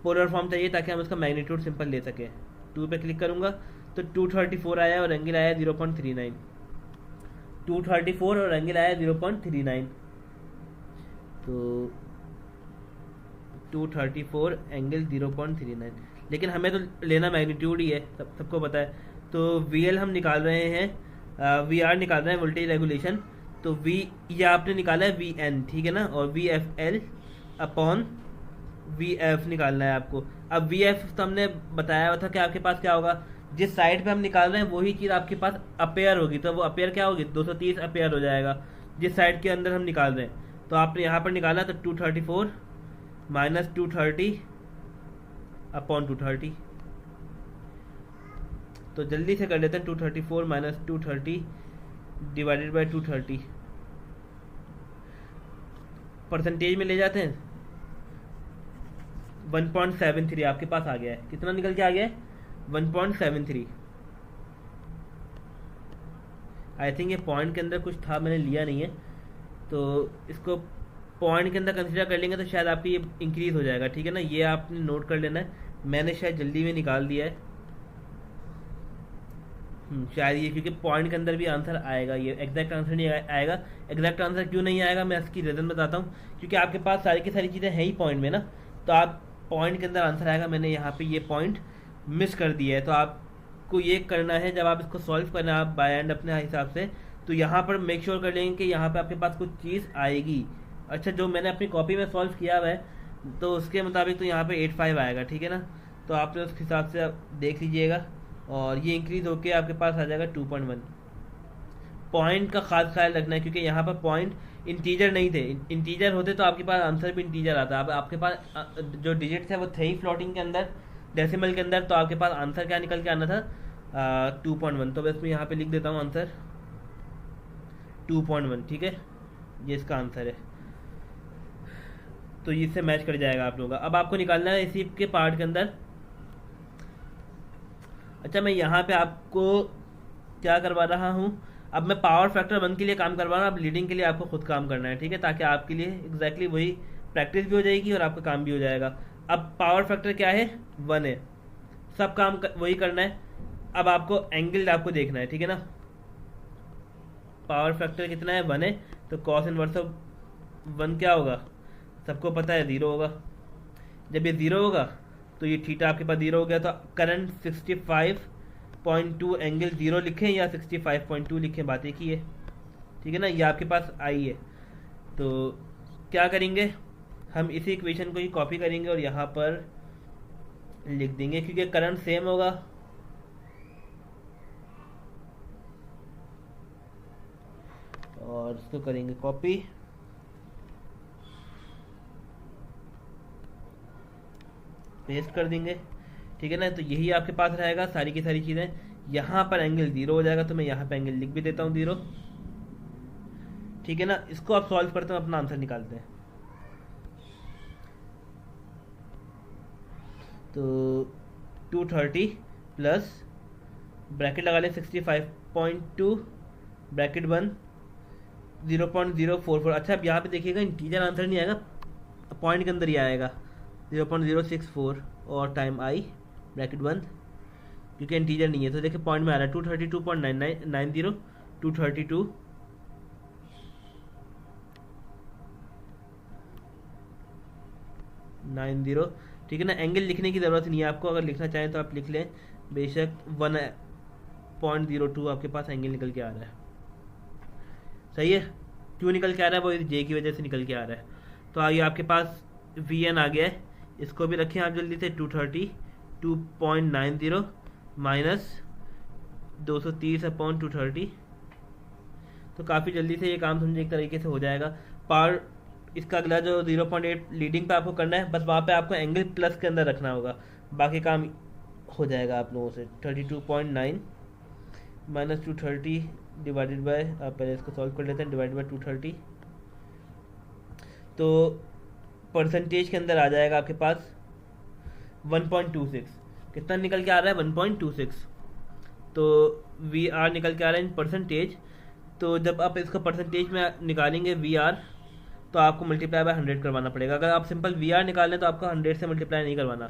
पोलर फॉर्म चाहिए, ताकि हम उसका मैग्नीट्यूड सिंपल ले सकें। 2 पे क्लिक करूँगा तो 234 आया और एंगल आया 0.39, 234 और एंगल आया 0.39। तो 234 एंगल 0.39, लेकिन हमें तो लेना मैग्नीट्यूड ही है, सबको पता है। तो वी एल हम निकाल रहे हैं, वी आर निकाल रहे हैं, वोल्टेज रेगुलेशन। तो वी ये आपने निकाला है वी एन, ठीक है ना, और V F L upon V F निकालना है आपको। अब वी एफ तो हमने बताया हुआ था कि आपके पास क्या होगा, जिस साइड पे हम निकाल रहे हैं वही चीज़ आपके पास अपेयर होगी, तो वो अपेयर क्या होगी, 230 अपेयर हो जाएगा जिस साइड के अंदर हम निकाल रहे हैं। तो आपने यहाँ पर निकाला तो 234 माइनस 230 अपॉन 230, तो जल्दी से कर लेते हैं, 234 माइनस 230 डिवाइडेड बाई 230, परसेंटेज में ले जाते हैं 1.73 आपके पास आ गया है। कितना निकल के आ गया है? 1.73। आई थिंक ये पॉइंट के अंदर कुछ था, मैंने लिया नहीं है, तो इसको पॉइंट के अंदर कंसिडर कर लेंगे तो शायद आपकी ये इंक्रीज हो जाएगा। ठीक है ना, ये आपने नोट कर लेना है। मैंने शायद जल्दी में निकाल दिया है, शायद ये, क्योंकि पॉइंट के अंदर भी आंसर आएगा, ये एग्जैक्ट आंसर नहीं आएगा। एग्जैक्ट आंसर क्यों नहीं आएगा, मैं इसकी रीज़न बताता हूँ। क्योंकि आपके पास सारी की सारी चीज़ें हैं ही पॉइंट में ना, तो आप पॉइंट के अंदर आंसर आएगा। मैंने यहाँ पे ये पॉइंट मिस कर दिया है, तो आपको ये करना है जब आप इसको सॉल्व करना है आप बाय एंड अपने हिसाब से, तो यहाँ पर मेक श्योर कर लेंगे कि यहाँ पर आपके पास कुछ चीज़ आएगी। अच्छा, जो मैंने अपनी कॉपी में सॉल्व किया हुआ है तो उसके मुताबिक तो यहाँ पे 85 आएगा। ठीक है ना, तो आपने उस हिसाब से आप देख लीजिएगा, और ये इंक्रीज होके आपके पास आ जाएगा 2.1। पॉइंट का खास ख्याल रखना है, क्योंकि यहाँ पर पॉइंट इंटीजर नहीं थे। इंटीजर होते तो आपके पास आंसर भी इंटीजर आता। अब आपके पास जो डिजिट थे वो थे ही फ्लोटिंग के अंदर, डेसिमल के अंदर, तो आपके पास आंसर क्या निकल के आना था? 2.1। तो बस मैं यहाँ पे लिख देता हूँ आंसर 2.1। ठीक है, ये इसका आंसर है, तो इससे मैच कर जाएगा आप लोगों का। अब आपको निकालना है इसी के पार्ट के अंदर। अच्छा, मैं यहाँ पे आपको क्या करवा रहा हूँ, अब मैं पावर फैक्टर 1 के लिए काम करवा रहा हूँ, अब लीडिंग के लिए आपको खुद काम करना है। ठीक है, ताकि आपके लिए एग्जैक्टली वही प्रैक्टिस भी हो जाएगी और आपका काम भी हो जाएगा। अब पावर फैक्टर क्या है? 1 है, सब काम वही करना है। अब आपको एंगल आपको देखना है। ठीक है ना, पावर फैक्टर कितना है? 1 है, तो कॉस इनवर्स ऑफ 1 क्या होगा? सबको पता है 0 होगा। जब ये 0 होगा तो ये थीटा आपके पास 0 हो गया, तो करंट 65.2 एंगल 0 लिखें या 65.2 लिखें, बात एक ही है। ठीक है ना, ये आपके पास आई है। तो क्या करेंगे, हम इसी इक्वेशन को ही कॉपी करेंगे और यहाँ पर लिख देंगे, क्योंकि करंट सेम होगा। और इसको करेंगे कॉपी, पेस्ट कर देंगे। ठीक है ना, तो यही आपके पास रहेगा सारी की सारी चीज़ें। यहाँ पर एंगल 0 हो जाएगा, तो मैं यहाँ पे एंगल लिख भी देता हूँ 0। ठीक है ना, इसको आप सॉल्व करते हैं, अपना आंसर निकालते हैं। तो 230 प्लस ब्रैकेट लगा लें 65.2 ब्रैकेट 1 0.044। अच्छा, अब यहाँ पे देखिएगा इंटीजर आंसर नहीं आएगा, पॉइंट के अंदर ही आएगा 0.064 और टाइम आई ब्रैकेट 1, क्योंकि इंटीजर नहीं है। तो देखिए पॉइंट में आ रहा है 232.90, 232.90। ठीक है ना, एंगल लिखने की ज़रूरत नहीं है आपको, अगर लिखना चाहें तो आप लिख लें बेशक। 1.02 आपके पास एंगल निकल के आ रहा है। सही है, क्यों निकल के आ रहा है? वो जे की वजह से निकल के आ रहा है। तो आइए आपके पास VN आ गया है, इसको भी रखें आप जल्दी से। 232.90 माइनस 230/230, तो काफ़ी जल्दी से ये काम समझे एक तरीके से हो जाएगा। पावर इसका अगला जो 0.8 लीडिंग पे आपको करना है, बस वहाँ पे आपको एंगल प्लस के अंदर रखना होगा, बाकी काम हो जाएगा आप लोगों से। 32.9 माइनस 230 डिवाइडेड बाय, आप पहले इसको सॉल्व कर लेते हैं, डिवाइडेड बाय 230, तो परसेंटेज के अंदर आ जाएगा आपके पास 1.26। कितना निकल के आ रहा है? 1.26। तो VR निकल के आ रहा है इन परसेंटेज। तो जब आप इसको परसेंटेज में निकालेंगे VR, तो आपको मल्टीप्लाई बाय 100 करवाना पड़ेगा। अगर आप सिंपल VR निकाल लें तो आपको 100 से मल्टीप्लाई नहीं करवाना,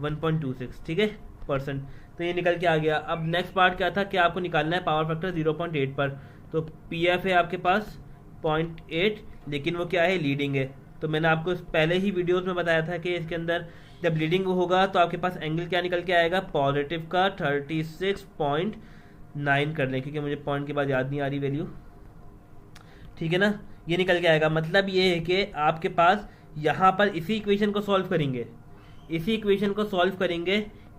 1.26। ठीक है, परसेंट। तो ये निकल के आ गया। अब नेक्स्ट पार्ट क्या था कि आपको निकालना है पावर फैक्टर 0.8 पर। तो PF है आपके पास 0.8, लेकिन वो क्या है? लीडिंग है। तो मैंने आपको पहले ही वीडियोस में बताया था कि इसके अंदर जब लीडिंग होगा तो आपके पास एंगल क्या निकल के आएगा? पॉजिटिव का 36.9 कर लें, क्योंकि मुझे पॉइंट के बाद याद नहीं आ रही वैल्यू। ठीक है ना, ये निकल के आएगा। मतलब ये है कि आपके पास यहाँ पर इसी इक्वेशन को सॉल्व करेंगे,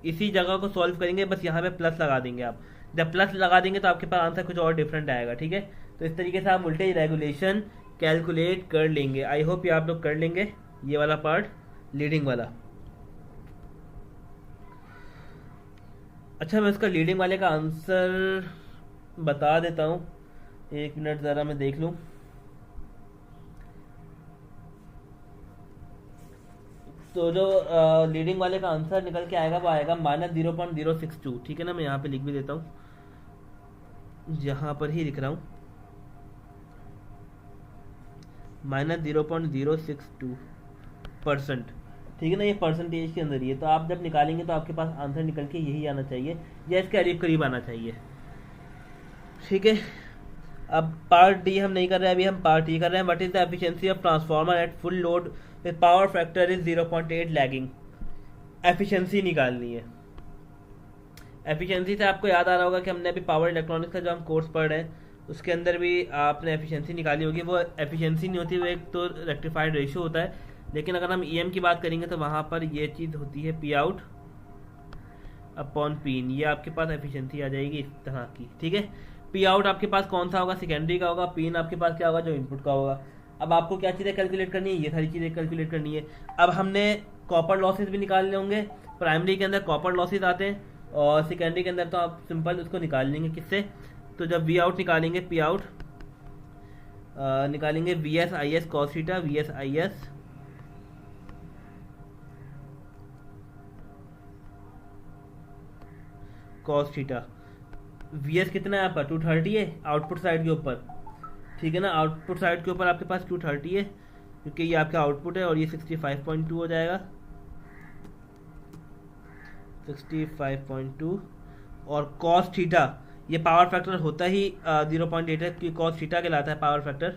इसी जगह को सॉल्व करेंगे, बस यहाँ पे प्लस लगा देंगे आप। जब प्लस लगा देंगे तो आपके पास आंसर कुछ और डिफरेंट आएगा। ठीक है, तो इस तरीके से आप वोल्टेज रेगुलेशन कैलकुलेट कर लेंगे। आई होप ये आप लोग कर लेंगे, ये वाला पार्ट लीडिंग वाला। अच्छा, मैं इसका लीडिंग वाले का आंसर बता देता हूँ, एक मिनट ज़रा मैं देख लूँ। तो जो लीडिंग वाले का आंसर निकल के आएगा वो आएगा -0.062। ठीक है ना, मैं यहाँ पे लिख भी देता हूँ, यहाँ पर ही लिख रहा हूँ, -0.062%। ठीक है ना, ये परसेंटेज के अंदर ही है, तो आप जब निकालेंगे तो आपके पास आंसर निकल के यही आना चाहिए, या इसके करीब करीब आना चाहिए। ठीक है, अब पार्ट डी हम नहीं कर रहे हैं, अभी हम पार्ट ई कर रहे हैं। What is the efficiency of transformer at full load with power factor is 0.8 lagging. Efficiency निकालनी है। एफिशिएंसी से आपको याद आ रहा होगा कि हमने अभी पावर इलेक्ट्रॉनिक्स का जो हम कोर्स पढ़ रहे हैं उसके अंदर भी आपने एफिशिएंसी निकाली होगी। वो एफिशिएंसी नहीं होती, वो एक तो रेक्टिफाइड रेशियो होता है, लेकिन अगर हम ईएम की बात करेंगे तो वहाँ पर ये चीज़ होती है P out upon P in. ये आपके पास एफिशिएंसी आ जाएगी इस तरह की। ठीक है, पी आउट आपके पास कौन सा होगा, सेकेंडरी का होगा। पी इन आपके पास क्या होगा, जो इनपुट का होगा। अब आपको क्या चीज़ें कैलकुलेट करनी है, ये सारी चीज़ें कैलकुलेट करनी है। अब हमने कॉपर लॉसेज भी निकालने होंगे। प्राइमरी के अंदर कॉपर लॉसेज आते हैं और सेकेंडरी के अंदर तो आप सिंपल उसको निकाल लेंगे किससे, तो जब वी आउट निकालेंगे, पी आउट निकालेंगे V S I S cos theta, V S I S cos theta. V S कितना है आपका, 230 है आउटपुट साइड के ऊपर। ठीक है ना, आउटपुट साइड के ऊपर आपके पास 230 है, क्योंकि ये आपका आउटपुट है, और ये 65.2 हो जाएगा, 65.2। और कॉस थीटा, ये पावर फैक्टर होता ही 0.8 है, क्योंकि कॉस थीटा कहलाता है पावर फैक्टर।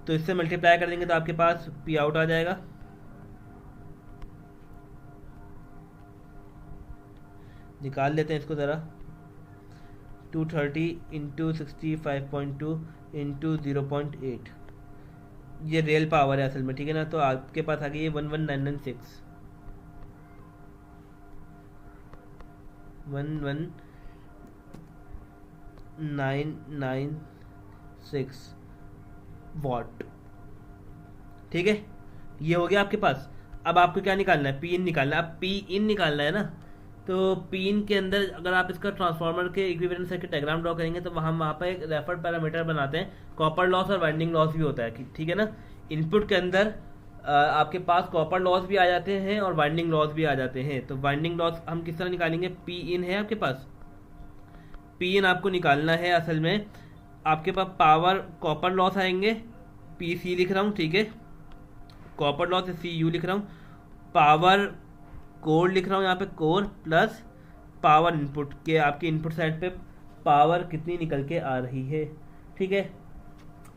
तो इससे मल्टीप्लाई कर देंगे तो आपके पास पी आउट आ जाएगा। निकाल लेते हैं इसको ज़रा, 230 इंटू 65.2 इंटू 0.8, ये रियल पावर है असल में। ठीक है ना, तो आपके पास आ गई ये 11996 11996 वॉट। ठीक है, ये हो गया आपके पास। अब आपको क्या निकालना है, पी इन निकालना है। अब पी इन निकालना है ना, तो पी इन के अंदर अगर आप इसका ट्रांसफार्मर के इक्विवेलेंट सर्किट डायग्राम ड्रॉ करेंगे तो वहाँ पर एक रेफर्ड पैरामीटर बनाते हैं, कॉपर लॉस और वाइंडिंग लॉस भी होता है। ठीक है ना, इनपुट के अंदर आपके पास कॉपर लॉस भी आ जाते हैं और वाइंडिंग लॉस भी आ जाते हैं। तो वाइंडिंग लॉस हम किस तरह निकालेंगे, पी इन है आपके पास, पी इन आपको निकालना है। असल में आपके पास पावर कॉपर लॉस आएंगे, पी सी लिख रहा हूँ। ठीक है, कॉपर लॉस सी यू लिख रहा हूँ, पावर कोर लिख रहा हूँ यहाँ पे, कोर प्लस पावर इनपुट के, आपके इनपुट साइड पे पावर कितनी निकल के आ रही है। ठीक है,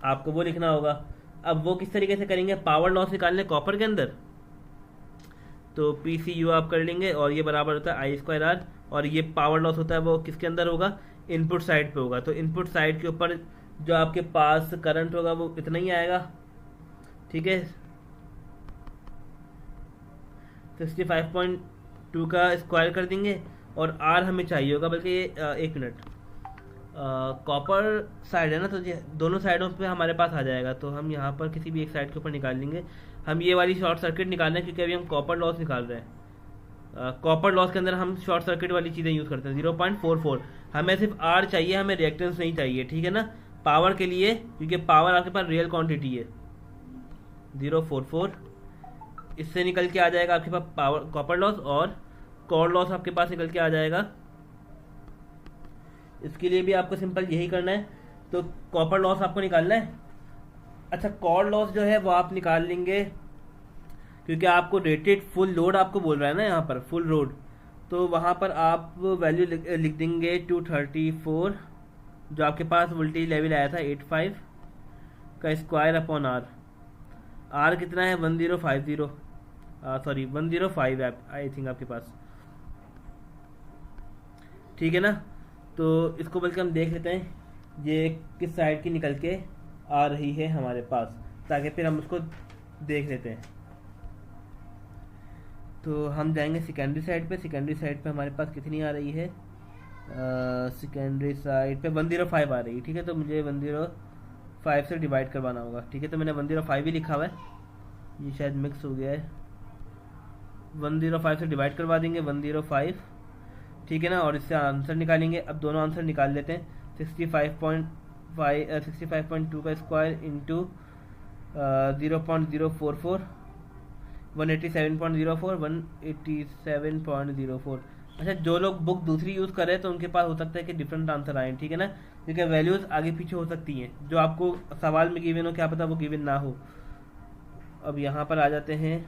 आपको वो लिखना होगा। अब वो किस तरीके से करेंगे, पावर लॉस निकालने कॉपर के अंदर, तो पी सी यू आप कर लेंगे, और ये बराबर होता है आई स्क्वायर आर, और ये पावर लॉस होता है वो किसके अंदर होगा, इनपुट साइड पे होगा। तो इनपुट साइड के ऊपर जो आपके पास करंट होगा वो इतना ही आएगा। ठीक है, 65.2 का स्क्वायर कर देंगे, और आर हमें चाहिए होगा, बल्कि एक मिनट, कॉपर साइड है ना, तो दोनों साइडों पे हमारे पास आ जाएगा। तो हम यहाँ पर किसी भी एक साइड के ऊपर निकाल लेंगे। हम ये वाली शॉर्ट सर्किट निकालना है, क्योंकि अभी हम कॉपर लॉस निकाल रहे हैं। कॉपर लॉस के अंदर हम शॉर्ट सर्किट वाली चीज़ें यूज़ करते हैं, 0.44। हमें सिर्फ आर चाहिए, हमें रिएक्टेंस नहीं चाहिए। ठीक है ना, पावर के लिए, क्योंकि पावर आपके पास रियल क्वांटिटी है, 0.44 इससे निकल के आ जाएगा आपके पास पावर कॉपर लॉस, और कोर लॉस आपके पास निकल के आ जाएगा। इसके लिए भी आपको सिंपल यही करना है, तो कॉपर लॉस आपको निकालना है। अच्छा, कोर लॉस जो है वो आप निकाल लेंगे, क्योंकि आपको रेटेड फुल लोड आपको बोल रहा है ना यहाँ पर, फुल लोड, तो वहाँ पर आप वैल्यू लिख देंगे 234, जो आपके पास वोल्टेज लेवल आया था 85 का स्क्वायर अपॉन आर। आर कितना है, 1050, सॉरी 105 आई थिंक आपके पास। ठीक है ना, तो इसको बल्कि हम देख लेते हैं ये किस साइड की निकल के आ रही है हमारे पास, ताकि फिर हम उसको देख लेते हैं। तो हम जाएंगे सेकेंडरी साइड पे। सेकेंडरी साइड पे हमारे पास कितनी आ रही है, सेकेंडरी साइड पे 105 आ रही है। ठीक है, तो मुझे 105 से डिवाइड करवाना होगा। ठीक है, तो मैंने 105 ही लिखा हुआ है, ये शायद मिक्स हो गया है। 105 से डिवाइड करवा देंगे, 105 ठीक है ना, और इससे आंसर निकालेंगे। अब दोनों आंसर निकाल लेते हैं। 65.2 का स्क्वायर इंटू 0.044, 187.04, 187.04। अच्छा, जो लोग बुक दूसरी यूज़ कर रहे हैं तो उनके पास हो सकता है कि डिफरेंट आंसर आए, ठीक है ना, क्योंकि वैल्यूज़ आगे पीछे हो सकती हैं। जो आपको सवाल में गिवन हो, क्या पता वो गिवन ना हो। अब यहाँ पर आ जाते हैं।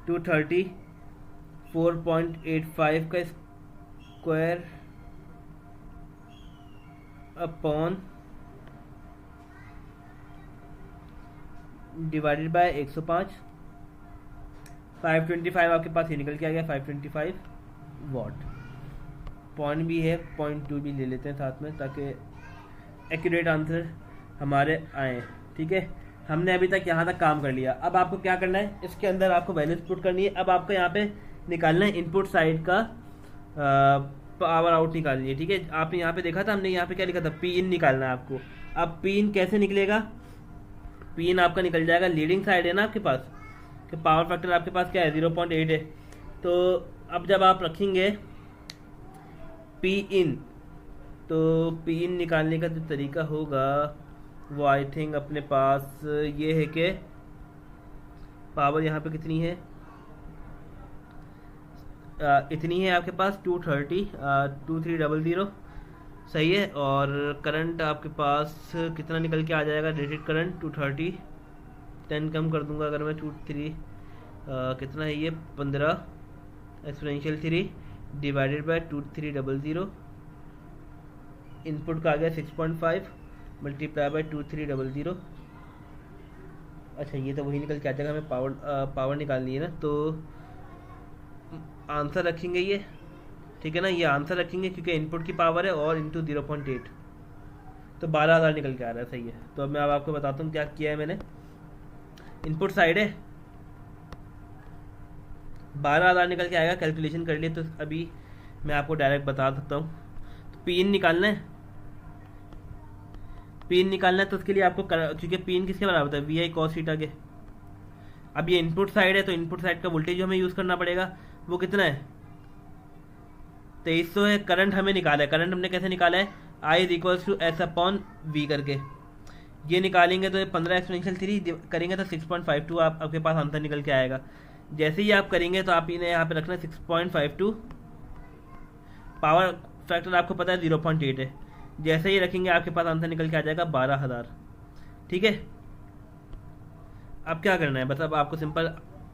234.85 का स्क्वायर अपॉन डिवाइडेड बाय 105। 525 आपके पास ये निकल के आ गया, 525 वाट। पॉइंट भी है, 0.2 भी ले लेते हैं साथ में, ताकि एक्यूरेट आंसर हमारे आए। ठीक है, हमने अभी तक यहाँ तक काम कर लिया। अब आपको क्या करना है, इसके अंदर आपको वैल्यूज पुट करनी है। अब आपको यहाँ पे निकालना है इनपुट साइड का पावर आउट निकालनी है। ठीक है, आपने यहाँ पे देखा था, हमने यहाँ पे क्या लिखा था, पी इन निकालना है आपको। अब पी इन कैसे निकलेगा, पी इन आपका निकल जाएगा, लीडिंग साइड है ना आपके पास, कि पावर फैक्टर आपके पास क्या है, 0.8 है। तो अब जब आप रखेंगे पी इन, तो पी इन निकालने का जो तरीका होगा वो आई थिंक अपने पास ये है कि पावर यहाँ पे कितनी है, इतनी है आपके पास 2300 सही है। और करंट आपके पास कितना निकल के आ जाएगा, रेटेड करंट 230, 10 कम कर दूंगा अगर मैं 23 कितना है ये 15 एक्सपोनेंशियल 3 डिवाइडेड बाय 2300। इनपुट का आ गया 6.5 मल्टीप्लाई बाय 2300। अच्छा, ये तो वही निकल के आ जाएगा। हमें पावर निकालनी है ना, तो आंसर रखेंगे ये, ठीक है ना, ये आंसर रखेंगे क्योंकि इनपुट की पावर है और इंटू 0.8, तो 12,000 निकल के आ रहा है। सही है। तो अब मैं अब आपको बताता हूँ क्या किया है मैंने। इनपुट साइड है 12,000 निकल के आएगा, कैलकुलेशन कर लिए तो अभी मैं आपको डायरेक्ट बता सकता हूँ। तो पी इन निकालना है, पी इन निकालना है, तो उसके लिए आपको क्योंकि पी इन किसके बराबर होता है, वी आई कॉस थीटा के। अब ये इनपुट साइड है, तो इनपुट साइड का वोल्टेज जो हमें यूज़ करना पड़ेगा वो कितना है, 2300 है। करंट हमें निकाला है, करंट हमने कैसे निकाला है, I is equals to S upon V करके। ये निकालेंगे तो 15 एक्सपोनेंशियल 3 करेंगे तो 6.52 आपके पास आंसर निकल के आएगा। जैसे ही आप करेंगे तो आप इन्हें यहाँ पे रखना 6.52, पावर फैक्टर आपको पता है 0.8 है। जैसे ही रखेंगे आपके पास आंसर निकल के आ जाएगा 12,000। ठीक है, अब क्या करना है, बस अब आपको सिंपल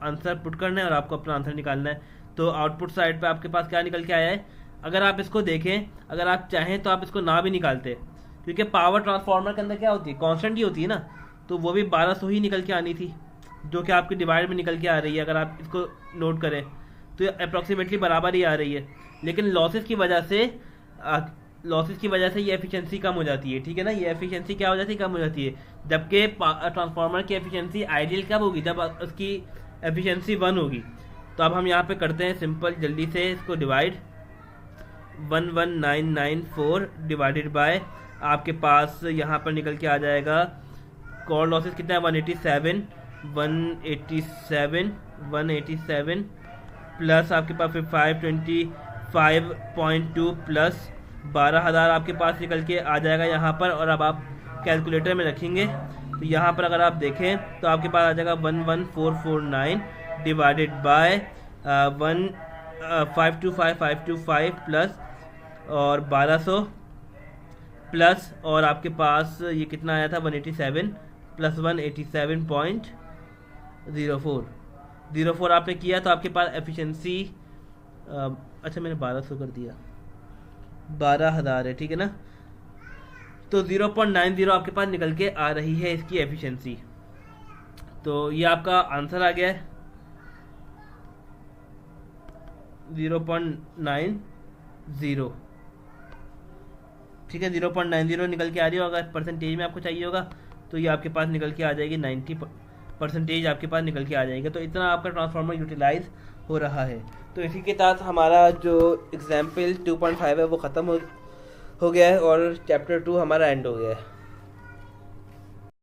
आंसर पुट करना है और आपको अपना आंसर निकालना है। तो आउटपुट साइड पे आपके पास क्या निकल के आया है, अगर आप इसको देखें, अगर आप चाहें तो आप इसको ना भी निकालते, क्योंकि पावर ट्रांसफार्मर के अंदर क्या होती है, कांस्टेंट ही होती है ना, तो वो भी 1200 ही निकल के आनी थी, जो कि आपकी डिवाइड में निकल के आ रही है। अगर आप इसको नोट करें तो अप्रॉक्सीमेटली बराबर ही आ रही है, लेकिन लॉसेस की वजह से ये एफिशिएंसी कम हो जाती है। ठीक है ना, ये एफिशिएंसी क्या हो जाती है, कम हो जाती है। जबकि ट्रांसफार्मर की एफिशिएंसी आइडियल कब होगी, जब उसकी एफिशिएंसी 1 होगी। तो अब हम यहाँ पे करते हैं सिंपल, जल्दी से इसको डिवाइड, 11994 डिवाइडेड बाय आपके पास यहाँ पर निकल के आ जाएगा कोर लॉसेस कितना है, 187 प्लस आपके पास फिर 525.2 प्लस 12,000 आपके पास निकल के आ जाएगा यहाँ पर। और अब आप कैलकुलेटर में रखेंगे तो यहाँ पर अगर आप देखें तो आपके पास आ जाएगा 11449 डिवाइडेड बाय 525 प्लस और 1200 प्लस, और आपके पास ये कितना आया था 187 प्लस 187.04 आपने किया तो आपके पास एफिशिएंसी, अच्छा मैंने 1200 कर दिया, 12,000 है। ठीक है ना, तो 0.90 आपके पास निकल के आ रही है इसकी एफिशिएंसी। तो ये आपका आंसर आ गया है 0.90। ठीक है, 0.90 निकल के आ रही हो। अगर परसेंटेज में आपको चाहिए होगा तो ये आपके पास निकल के आ जाएगी 90% आपके पास निकल के आ जाएगी। तो इतना आपका ट्रांसफार्मर यूटिलाइज हो रहा है। तो इसी के साथ हमारा जो एग्जाम्पल 2.5 है वो ख़त्म हो गया है और चैप्टर 2 हमारा एंड हो गया है।